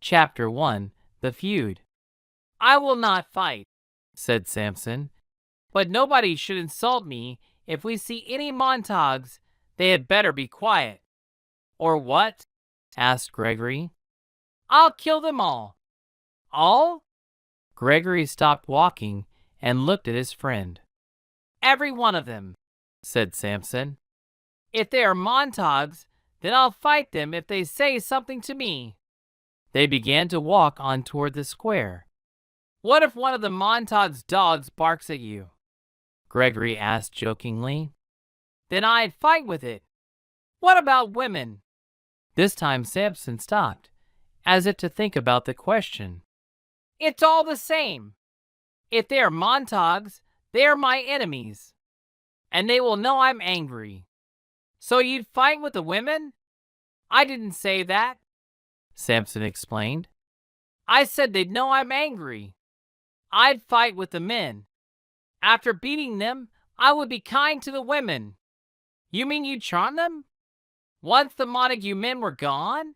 Chapter 1. The Feud. "I will not fight," said Samson, "but nobody should insult me. If we see any Montagues, they had better be quiet." "Or what?" asked Gregory. "I'll kill them all." "All?" Gregory stopped walking and looked at his friend. "Every one of them," said Samson. "If they are Montagues, then I'll fight them if they say something to me." They began to walk on toward the square. "What if one of the Montagues' dogs barks at you?" Gregory asked jokingly. "Then I'd fight with it." "What about women?" This time Samson stopped, as if to think about the question. "It's all the same. If they are Montagues, they are my enemies, and they will know I'm angry." "So you'd fight with the women?" "I didn't say that," Samson explained. "I said they'd know I'm angry. I'd fight with the men. After beating them, I would be kind to the women." "You mean you'd charm them?" "Once the Montague men were gone?"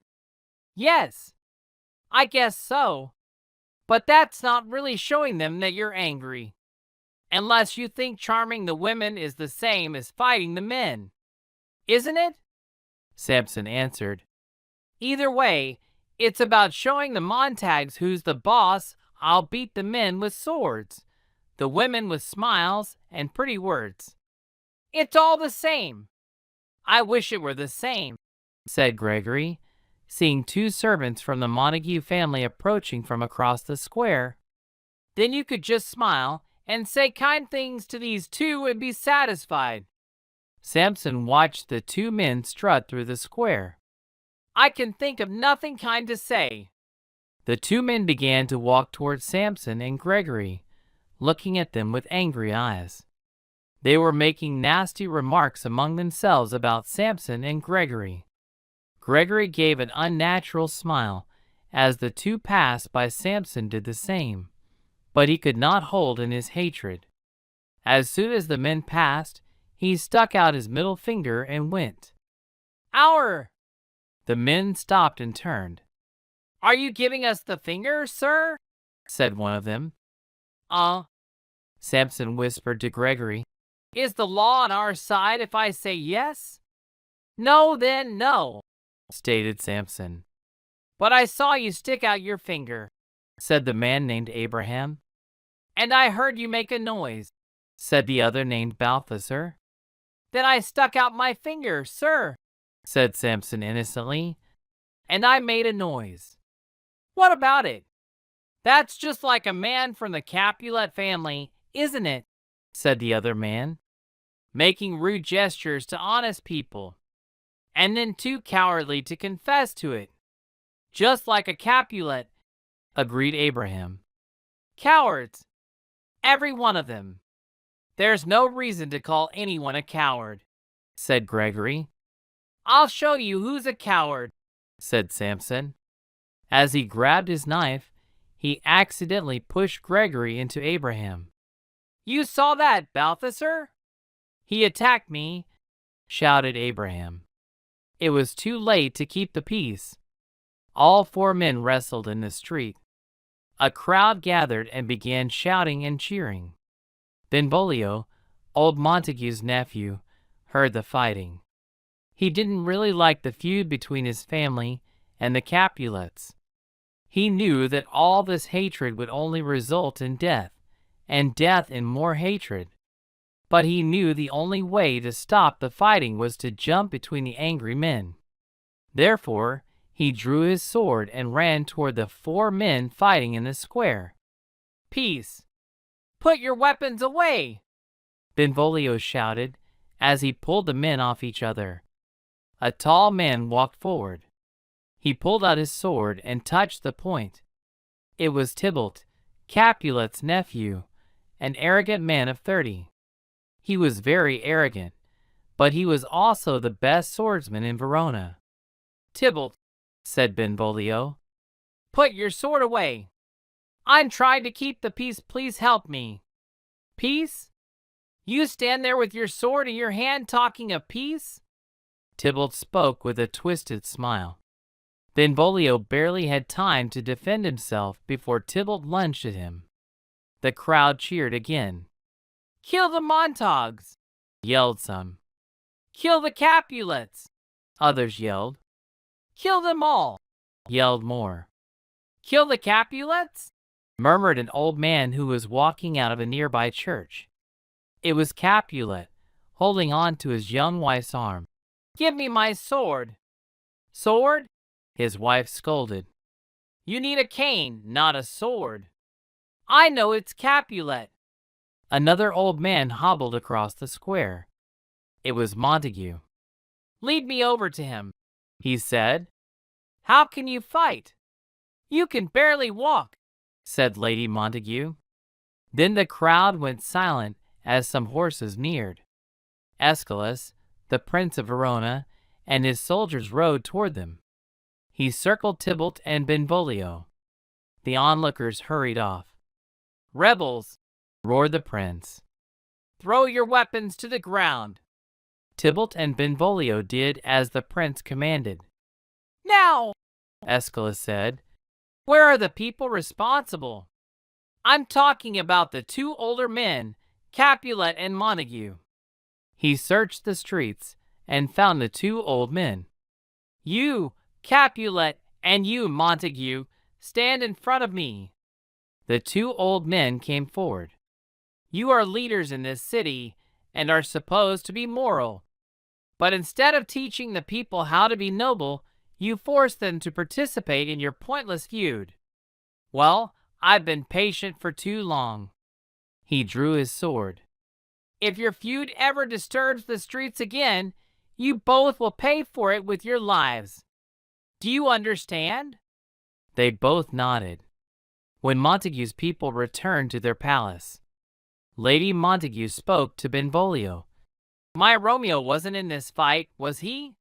"Yes, I guess so. But that's not really showing them that you're angry. Unless you think charming the women is the same as fighting the men. Isn't it?" Samson answered. "Either way, it's about showing the Montagues who's the boss. I'll beat the men with swords, the women with smiles and pretty words." "It's all the same." "I wish it were the same," said Gregory, seeing two servants from the Montague family approaching from across the square. "Then you could just smile and say kind things to these two and be satisfied." Samson watched the two men strut through the square. "I can think of nothing kind to say." The two men began to walk toward Samson and Gregory, looking at them with angry eyes. They were making nasty remarks among themselves about Samson and Gregory. Gregory gave an unnatural smile as the two passed by. Samson did the same, but he could not hold in his hatred. As soon as the men passed, he stuck out his middle finger and went. "Ow!" The men stopped and turned. "Are you giving us the finger, sir?" said one of them. Samson whispered to Gregory. "Is the law on our side if I say yes?" "No, then no," stated Samson. "But I saw you stick out your finger," said the man named Abraham. "And I heard you make a noise," said the other named Balthasar. "Then I stuck out my finger, sir," said Samson innocently, "and I made a noise." "What about it?" "That's just like a man from the Capulet family, isn't it?" said the other man, "making rude gestures to honest people, and then too cowardly to confess to it." "Just like a Capulet," agreed Abraham. "Cowards, every one of them." "There's no reason to call anyone a coward," said Gregory. "I'll show you who's a coward," said Samson. As he grabbed his knife, he accidentally pushed Gregory into Abraham. "You saw that, Balthasar?" "He attacked me," shouted Abraham. It was too late to keep the peace. All four men wrestled in the street. A crowd gathered and began shouting and cheering. Benvolio, old Montague's nephew, heard the fighting. He didn't really like the feud between his family and the Capulets. He knew that all this hatred would only result in death, and death in more hatred. But he knew the only way to stop the fighting was to jump between the angry men. Therefore, he drew his sword and ran toward the four men fighting in the square. "Peace! Put your weapons away!" Benvolio shouted as he pulled the men off each other. A tall man walked forward. He pulled out his sword and touched the point. It was Tybalt, Capulet's nephew, an arrogant man of 30. He was very arrogant, but he was also the best swordsman in Verona. "Tybalt," said Benvolio, "put your sword away. I'm trying to keep the peace. Please help me." "Peace? You stand there with your sword in your hand talking of peace?" Tybalt spoke with a twisted smile. Benvolio barely had time to defend himself before Tybalt lunged at him. The crowd cheered again. "Kill the Montagues!" yelled some. "Kill the Capulets!" others yelled. "Kill them all!" yelled more. "Kill the Capulets?" murmured an old man who was walking out of a nearby church. It was Capulet, holding on to his young wife's arm. "Give me my sword!" "Sword?" his wife scolded. "You need a cane, not a sword." "I know it's Capulet." Another old man hobbled across the square. It was Montague. "Lead me over to him," he said. "How can you fight?" "You can barely walk," said Lady Montague. Then the crowd went silent as some horses neared. Escalus, the Prince of Verona, and his soldiers rode toward them. He circled Tybalt and Benvolio. The onlookers hurried off. "Rebels!" roared the prince. "Throw your weapons to the ground." Tybalt and Benvolio did as the prince commanded. "Now," Escalus said, "where are the people responsible?" "I'm talking about the two older men, Capulet and Montague." He searched the streets and found the two old men. "You, Capulet, and you, Montague, stand in front of me." The two old men came forward. "You are leaders in this city and are supposed to be moral. But instead of teaching the people how to be noble, you force them to participate in your pointless feud. Well, I've been patient for too long." He drew his sword. "If your feud ever disturbs the streets again, you both will pay for it with your lives. Do you understand?" They both nodded. When Montague's people returned to their palace, Lady Montague spoke to Benvolio. "My Romeo wasn't in this fight, was he?"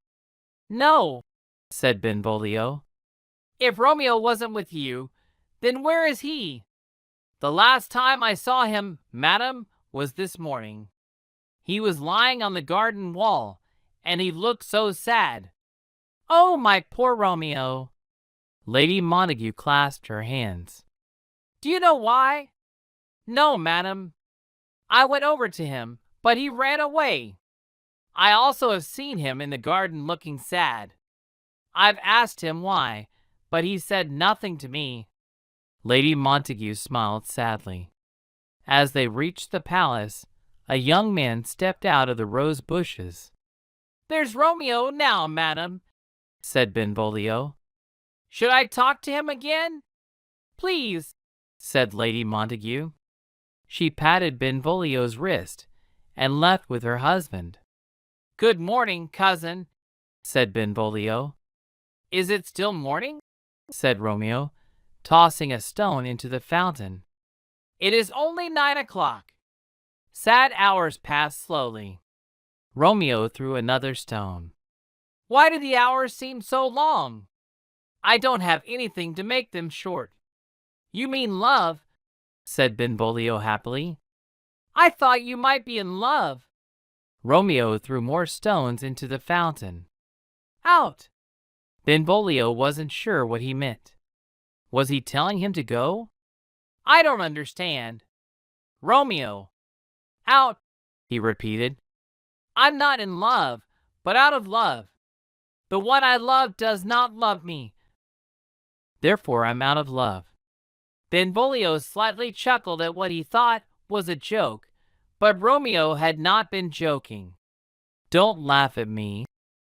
"No," said Benvolio. "If Romeo wasn't with you, then where is he?" "The last time I saw him, madam, was this morning. He was lying on the garden wall, and he looked so sad." "Oh, my poor Romeo!" Lady Montague clasped her hands. "Do you know why?" "No, madam. I went over to him, but he ran away. I also have seen him in the garden looking sad. I've asked him why, but he said nothing to me." Lady Montague smiled sadly. As they reached the palace, a young man stepped out of the rose bushes. "There's Romeo now, madam," said Benvolio. "Should I talk to him again?" "Please," said Lady Montague. She patted Benvolio's wrist and left with her husband. "Good morning, cousin," said Benvolio. "Is it still morning?" said Romeo, tossing a stone into the fountain. "It is only 9 o'clock." Sad hours passed slowly. Romeo threw another stone. "Why do the hours seem so long? I don't have anything to make them short." "You mean love," said Benvolio happily. "I thought you might be in love." Romeo threw more stones into the fountain. "Out!" Benvolio wasn't sure what he meant. Was he telling him to go? "I don't understand." "Romeo." "Out," he repeated. "I'm not in love, but out of love. The one I love does not love me. Therefore I'm out of love." Benvolio slightly chuckled at what he thought was a joke, but Romeo had not been joking. "Don't laugh at me."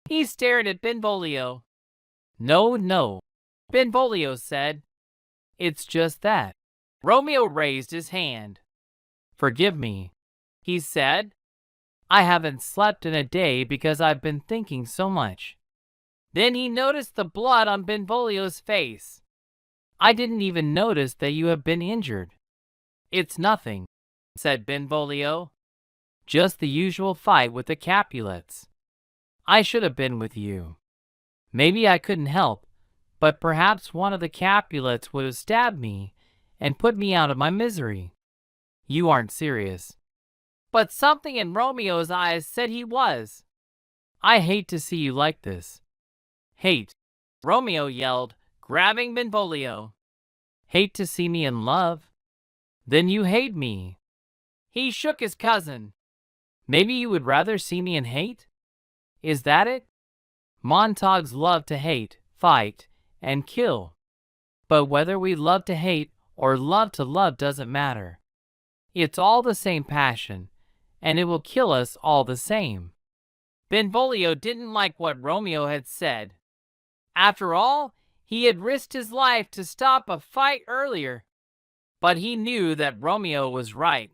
He stared at Benvolio. "No, no," Benvolio said. "It's just that." Romeo raised his hand. "Forgive me," he said. "I haven't slept in a day because I've been thinking so much." Then he noticed the blood on Benvolio's face. "I didn't even notice that you have been injured." "It's nothing," said Benvolio. "Just the usual fight with the Capulets. I should have been with you. Maybe I couldn't help, but perhaps one of the Capulets would have stabbed me and put me out of my misery." "You aren't serious." "But something in Romeo's eyes said he was." "I hate to see you like this." "Hate," Romeo yelled, grabbing Benvolio. Hate to see me in love? Then you hate me. He shook his cousin. Maybe you would rather see me in hate? Is that it? Montagues love to hate, fight, and kill. But whether we love to hate or love to love doesn't matter. It's all the same passion, and it will kill us all the same. Benvolio didn't like what Romeo had said. After all, he had risked his life to stop a fight earlier. But he knew that Romeo was right,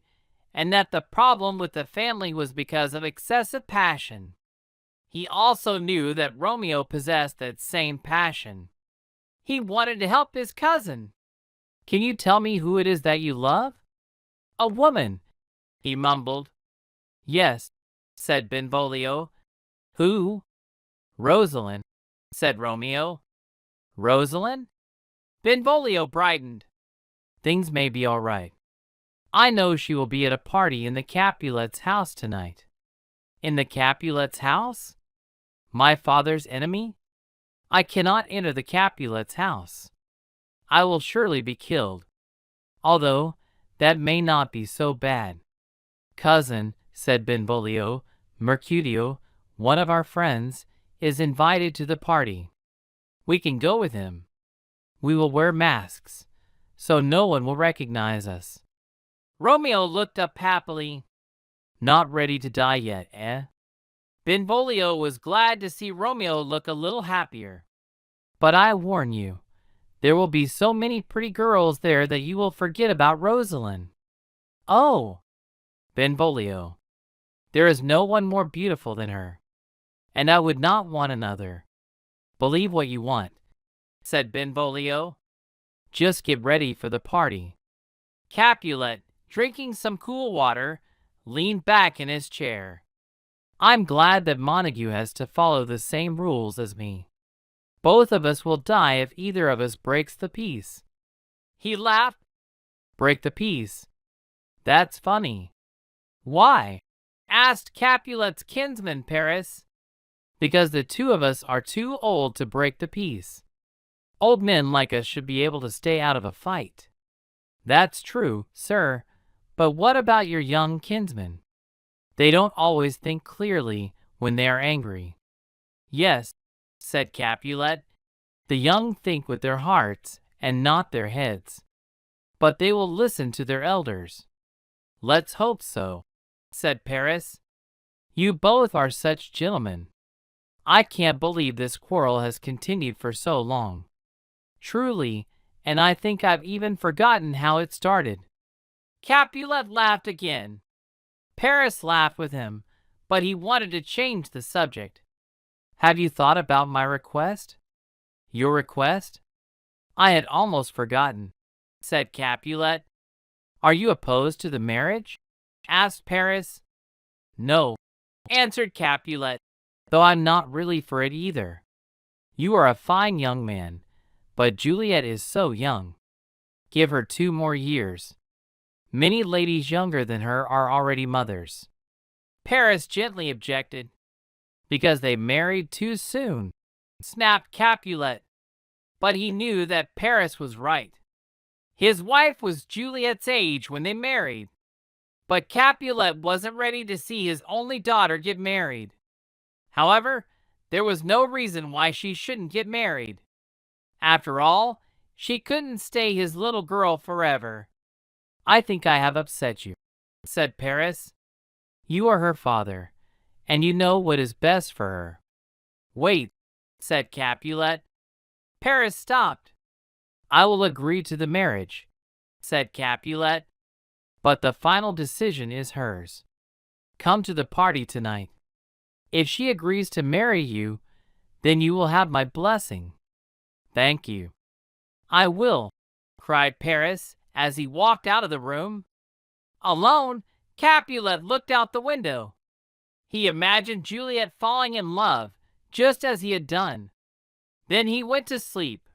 and that the problem with the family was because of excessive passion. He also knew that Romeo possessed that same passion. He wanted to help his cousin. Can you tell me who it is that you love? A woman, he mumbled. Yes, said Benvolio. Who? Rosalind, said Romeo. Rosalind? Benvolio brightened. Things may be all right. I know she will be at a party in the Capulets' house tonight. In the Capulets' house? My father's enemy? I cannot enter the Capulets' house. I will surely be killed. Although, that may not be so bad. Cousin, said Benvolio, Mercutio, one of our friends, is invited to the party. We can go with him. We will wear masks, so no one will recognize us. Romeo looked up happily. Not ready to die yet, eh? Benvolio was glad to see Romeo look a little happier. But I warn you, there will be so many pretty girls there that you will forget about Rosalind. Oh, Benvolio, there is no one more beautiful than her, and I would not want another. Believe what you want, said Benvolio. Just get ready for the party. Capulet, drinking some cool water, leaned back in his chair. I'm glad that Montague has to follow the same rules as me. Both of us will die if either of us breaks the peace. He laughed. Break the peace? That's funny. Why? Asked Capulet's kinsman Paris. Because the two of us are too old to break the peace. Old men like us should be able to stay out of a fight. That's true, sir, but what about your young kinsmen? They don't always think clearly when they are angry. Yes, said Capulet, the young think with their hearts and not their heads. But they will listen to their elders. Let's hope so, said Paris. You both are such gentlemen. I can't believe this quarrel has continued for so long. Truly, and I think I've even forgotten how it started. Capulet laughed again. Paris laughed with him, but he wanted to change the subject. Have you thought about my request? Your request? I had almost forgotten, said Capulet. Are you opposed to the marriage? Asked Paris. No, answered Capulet, though I'm not really for it either. You are a fine young man, but Juliet is so young. Give her 2 more years. Many ladies younger than her are already mothers. Paris gently objected. Because they married too soon, snapped Capulet. But he knew that Paris was right. His wife was Juliet's age when they married. But Capulet wasn't ready to see his only daughter get married. However, there was no reason why she shouldn't get married. After all, she couldn't stay his little girl forever. I think I have upset you, said Paris. You are her father, and you know what is best for her. Wait, said Capulet. Paris stopped. I will agree to the marriage, said Capulet, but the final decision is hers. Come to the party tonight. If she agrees to marry you, then you will have my blessing. Thank you. I will, cried Paris as he walked out of the room. Alone, Capulet looked out the window. He imagined Juliet falling in love, just as he had done. Then he went to sleep,